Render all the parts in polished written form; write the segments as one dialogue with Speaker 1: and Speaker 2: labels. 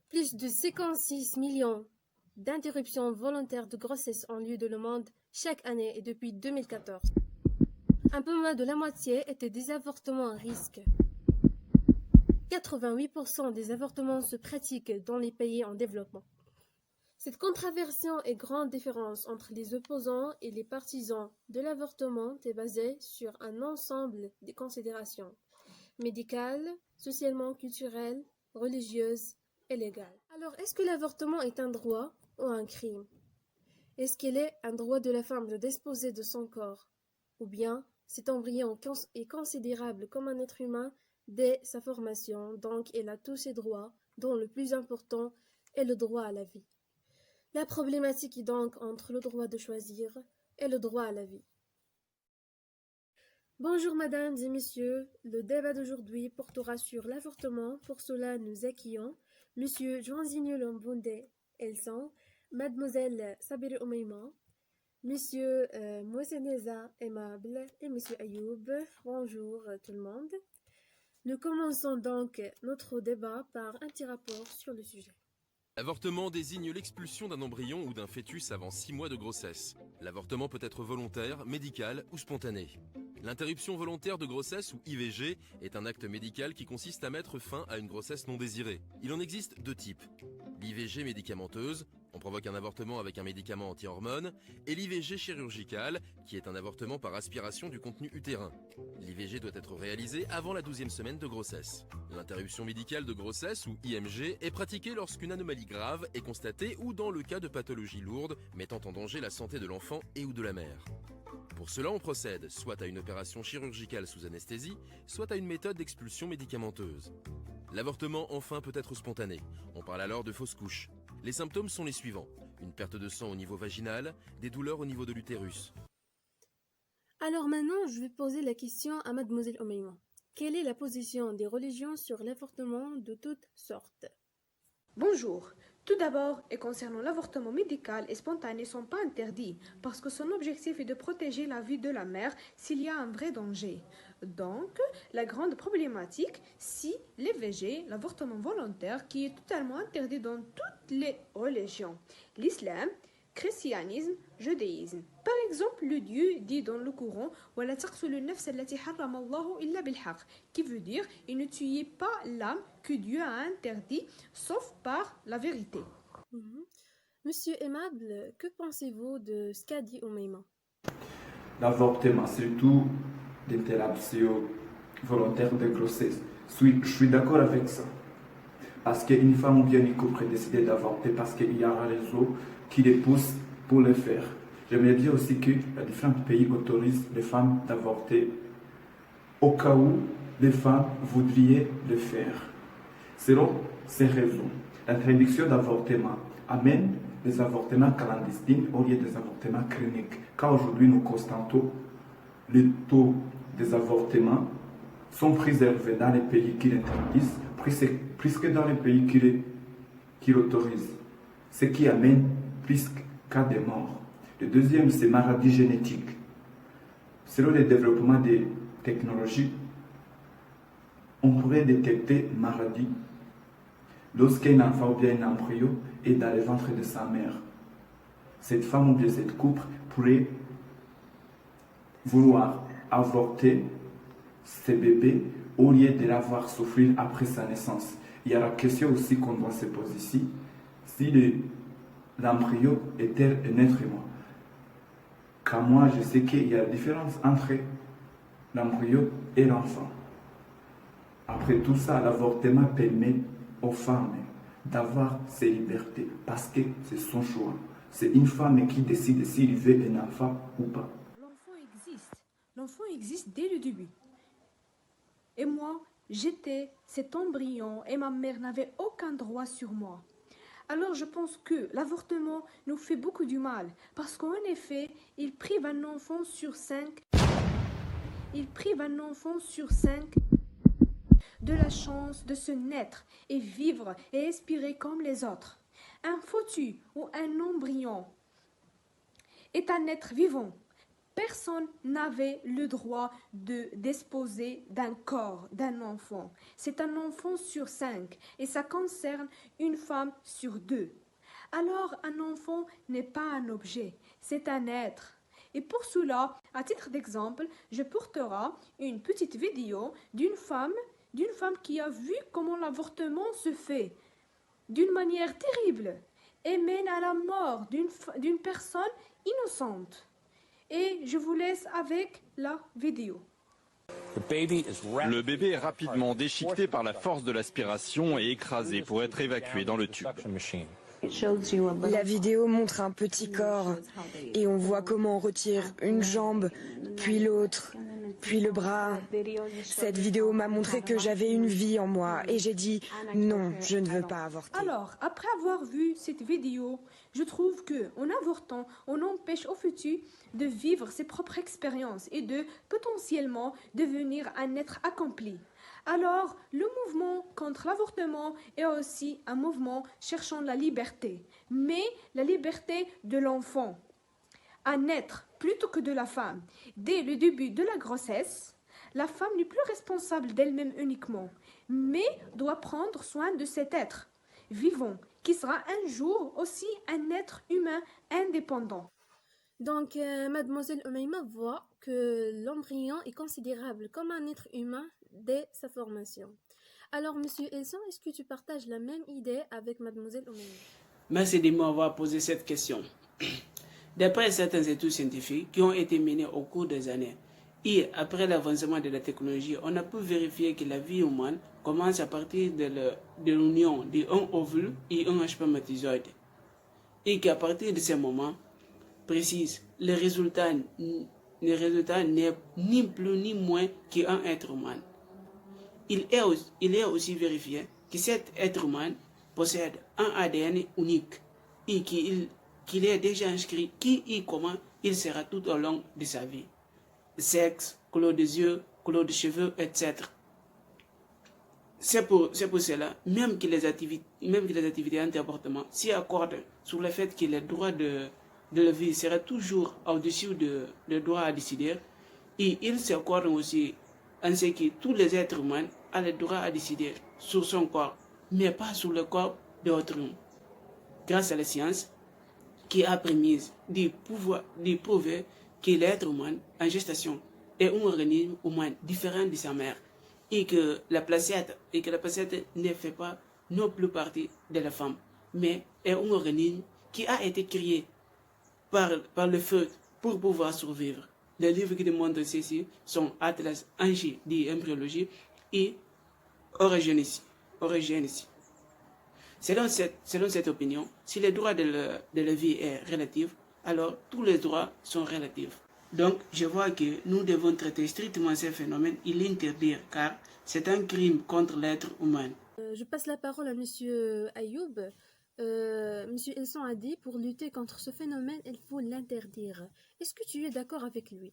Speaker 1: Plus de 56 millions d'interruptions volontaires de grossesse ont lieu dans le monde chaque année et depuis 2014. Un peu moins de la moitié étaient des avortements à risque. 88% des avortements se pratiquent dans les pays en développement. Cette controversion et grande différence entre les opposants et les partisans de l'avortement est basée sur un ensemble de considérations médicales, socialement culturelles, religieuses et légales. Alors, est-ce que l'avortement est un droit ou un crime? Est-ce qu'il est un droit de la femme de disposer de son corps? Ou bien cet embryon est considérable comme un être humain dès sa formation, donc il a tous ses droits, dont le plus important est le droit à la vie. La problématique est donc entre le droit de choisir et le droit à la vie. Bonjour mesdames et messieurs, le débat d'aujourd'hui portera sur l'avortement. Pour cela, nous accueillons Monsieur Joanzinho Lombunde Elsan, Mademoiselle Sabir Oumaima, Monsieur Mousseneza Aimable et Monsieur Ayoub. Bonjour tout le monde. Nous commençons donc notre débat par un petit rapport sur le sujet.
Speaker 2: L'avortement désigne l'expulsion d'un embryon ou d'un fœtus avant 6 mois de grossesse. L'avortement peut être volontaire, médical ou spontané. L'interruption volontaire de grossesse ou IVG est un acte médical qui consiste à mettre fin à une grossesse non désirée. Il en existe deux types. L'IVG médicamenteuse, on provoque un avortement avec un médicament anti-hormones, et l'IVG chirurgicale, qui est un avortement par aspiration du contenu utérin. L'IVG doit être réalisée avant la 12e semaine de grossesse. L'interruption médicale de grossesse, ou IMG, est pratiquée lorsqu'une anomalie grave est constatée ou dans le cas de pathologies lourdes mettant en danger la santé de l'enfant et ou de la mère. Pour cela, on procède soit à une opération chirurgicale sous anesthésie, soit à une méthode d'expulsion médicamenteuse. L'avortement, enfin, peut être spontané. On parle alors de fausse couche. Les symptômes sont les suivants. Une perte de sang au niveau vaginal, des douleurs au niveau de l'utérus.
Speaker 1: Alors maintenant, je vais poser la question à Mademoiselle Oumaima. Quelle est la position des religions sur l'avortement de toutes sortes?
Speaker 3: Bonjour. Tout d'abord, et concernant l'avortement médical et spontané, ne sont pas interdits parce que son objectif est de protéger la vie de la mère s'il y a un vrai danger. Donc, la grande problématique, si l'IVG, l'avortement volontaire, qui est totalement interdit dans toutes les religions, l'islam, christianisme, judaïsme. Par exemple, le Dieu dit dans le Coran وَلَا تَقْتُلُوا النَّفْسَ الَّتِي حَرَّمَ اللَّهُ إِلَّا بِالْحَقِّ, qui veut dire « Il ne tuez pas l'âme que Dieu a interdit, sauf par la vérité. »
Speaker 1: Monsieur Aimable, que pensez-vous de ce qu'a dit Oumaima?
Speaker 4: L'avortement, surtout l'interruption volontaire de grossesse. Je suis d'accord avec ça. Parce qu'une femme ou bien une couple décide d'avorter parce qu'il y a un réseau qui les pousse pour le faire. J'aimerais dire aussi que différents pays autorisent les femmes d'avorter au cas où les femmes voudraient le faire. Selon ces raisons, l'interdiction d'avortement amène des avortements clandestins au lieu des avortements cliniques. Car aujourd'hui, nous constatons les taux des avortements sont préservés dans les pays qui l'interdisent, plus que dans les pays qui l'autorisent. Ce qui amène plus qu'à des morts. Le deuxième, c'est maladies génétiques. Selon le développement des technologies, on pourrait détecter maladie lorsqu'un enfant ou bien un embryo est dans le ventre de sa mère. Cette femme ou bien cette couple pourrait vouloir avorter ce bébé au lieu de l'avoir souffrir après sa naissance. Il y a la question aussi qu'on doit se poser ici, si l'embryo était un être humain. Car moi, je sais qu'il y a la différence entre l'embryo et l'enfant. Après tout ça, l'avortement permet aux femmes d'avoir ses libertés parce que c'est son choix. C'est une femme qui décide s'il veut un enfant ou pas.
Speaker 3: L'enfant existe. L'enfant existe dès le début. Et moi, j'étais cet embryon et ma mère n'avait aucun droit sur moi. Alors je pense que l'avortement nous fait beaucoup du mal parce qu'en effet, il prive un enfant sur 5 de la chance de se naître et vivre et respirer comme les autres. Un fœtus ou un embryon est un être vivant. Personne n'avait le droit de disposer d'un corps d'un enfant. C'est un enfant sur 5 et ça concerne une femme sur 2. Alors un enfant n'est pas un objet, c'est un être. Et pour cela, à titre d'exemple, je porterai une petite vidéo d'une femme qui a vu comment l'avortement se fait d'une manière terrible et mène à la mort d'une personne innocente. Et je vous laisse avec la vidéo.
Speaker 5: Le bébé est rapidement déchiqueté par la force de l'aspiration et écrasé pour être évacué dans le tube.
Speaker 6: La vidéo montre un petit corps et on voit comment on retire une jambe, puis l'autre, puis le bras. Cette vidéo m'a montré que j'avais une vie en moi et j'ai dit non, je ne veux pas avorter.
Speaker 3: Alors, après avoir vu cette vidéo, je trouve que en avortant, on empêche au futur de vivre ses propres expériences et de potentiellement devenir un être accompli. Alors, le mouvement contre l'avortement est aussi un mouvement cherchant la liberté, mais la liberté de l'enfant à naître plutôt que de la femme. Dès le début de la grossesse, la femme n'est plus responsable d'elle-même uniquement, mais doit prendre soin de cet être vivant qui sera un jour aussi un être humain indépendant.
Speaker 1: Donc, mademoiselle Omeima voit que l'embryon est considérable comme un être humain dès sa formation. Alors, monsieur Elson, est-ce que tu partages la même idée avec mademoiselle Omeima?
Speaker 7: Merci de m'avoir posé cette question. D'après certains études scientifiques qui ont été menées au cours des années, et après l'avancement de la technologie, on a pu vérifier que la vie humaine commence à partir de l'union d'un ovule et un spermatozoïde. Et qu'à partir de ce moment précis, le résultat n'est ni plus ni moins qu'un être humain. Il est aussi vérifié que cet être humain possède un ADN unique et qu'il est déjà inscrit qui et comment il sera tout au long de sa vie. Sexe, couleur des yeux, couleur de cheveux, etc. C'est pour cela, même que les activités anti-avortement s'y accordent sur le fait que le droit de la vie sera toujours au-dessus du droit à décider, et ils s'accordent aussi en ce que tous les êtres humains ont le droit à décider sur son corps, mais pas sur le corps d'autrui. Grâce à la science, qui a permis de prouver que l'être humain en gestation est un organisme humain différent de sa mère et que la placette ne fait pas non plus partie de la femme, mais est un organisme qui a été créé par le feu pour pouvoir survivre. Les livres qui démontrent ceci sont Atlas Angie d'embryologie et Origénésie. Selon cette opinion, si le droit de la vie est relatif, alors tous les droits sont relatifs. Donc, je vois que nous devons traiter strictement ces phénomènes et l'interdire, car c'est un crime contre l'être humain.
Speaker 1: Je passe la parole à monsieur Ayoub. Monsieur Elson a dit, pour lutter contre ce phénomène, il faut l'interdire. Est-ce que tu es d'accord avec lui?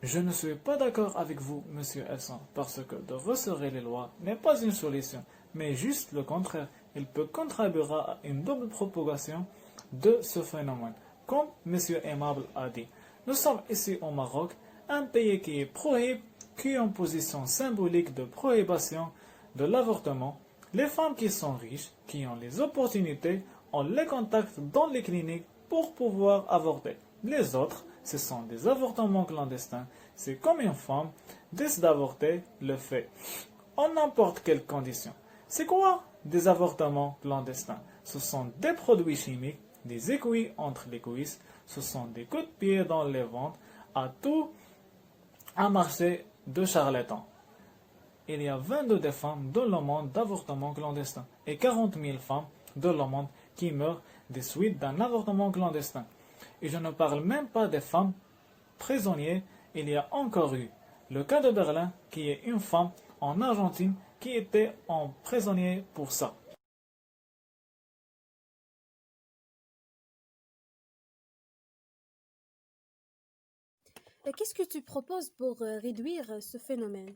Speaker 8: Je ne suis pas d'accord avec vous, monsieur Elson, parce que de resserrer les lois n'est pas une solution, mais juste le contraire. Il peut contribuer à une double propagation de ce phénomène. Comme monsieur Aimable a dit, nous sommes ici au Maroc, un pays qui est en position symbolique de prohibition de l'avortement. Les femmes qui sont riches, qui ont les opportunités, ont les contacts dans les cliniques pour pouvoir avorter. Les autres, ce sont des avortements clandestins. C'est comme une femme décide d'avorter, le fait en n'importe quelle condition. C'est quoi des avortements clandestins? Ce sont des produits chimiques, des aiguilles entre les cuisses, ce sont des coups de pied dans les ventres, à tout un marché de charlatans. Il y a 22 des femmes dans le monde d'avortements clandestins et 40 000 femmes dans le monde qui meurent des suites d'un avortement clandestin. Et je ne parle même pas des femmes prisonnières. Il y a encore eu le cas de Berlin, qui est une femme en Argentine qui était en prisonnier pour ça.
Speaker 1: Qu'est-ce que tu proposes pour réduire ce phénomène?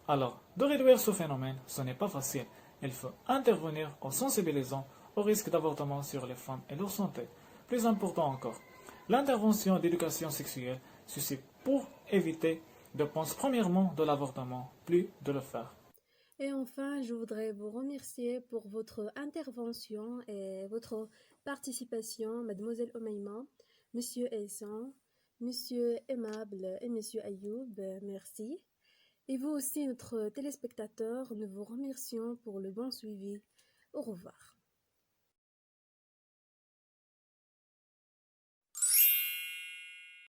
Speaker 8: Alors, de réduire ce phénomène, ce n'est pas facile. Il faut intervenir en sensibilisant au risque d'avortement sur les femmes et leur santé. Plus important encore, L'intervention d'éducation sexuelle, ceci pour éviter de penser premièrement de l'avortement, plus de le faire.
Speaker 1: Et enfin, je voudrais vous remercier pour votre intervention et votre participation, Mademoiselle Omeima, Monsieur Elsan, Monsieur Aimable et Monsieur Ayoub, merci. Et vous aussi, notre téléspectateur, nous vous remercions pour le bon suivi. Au revoir.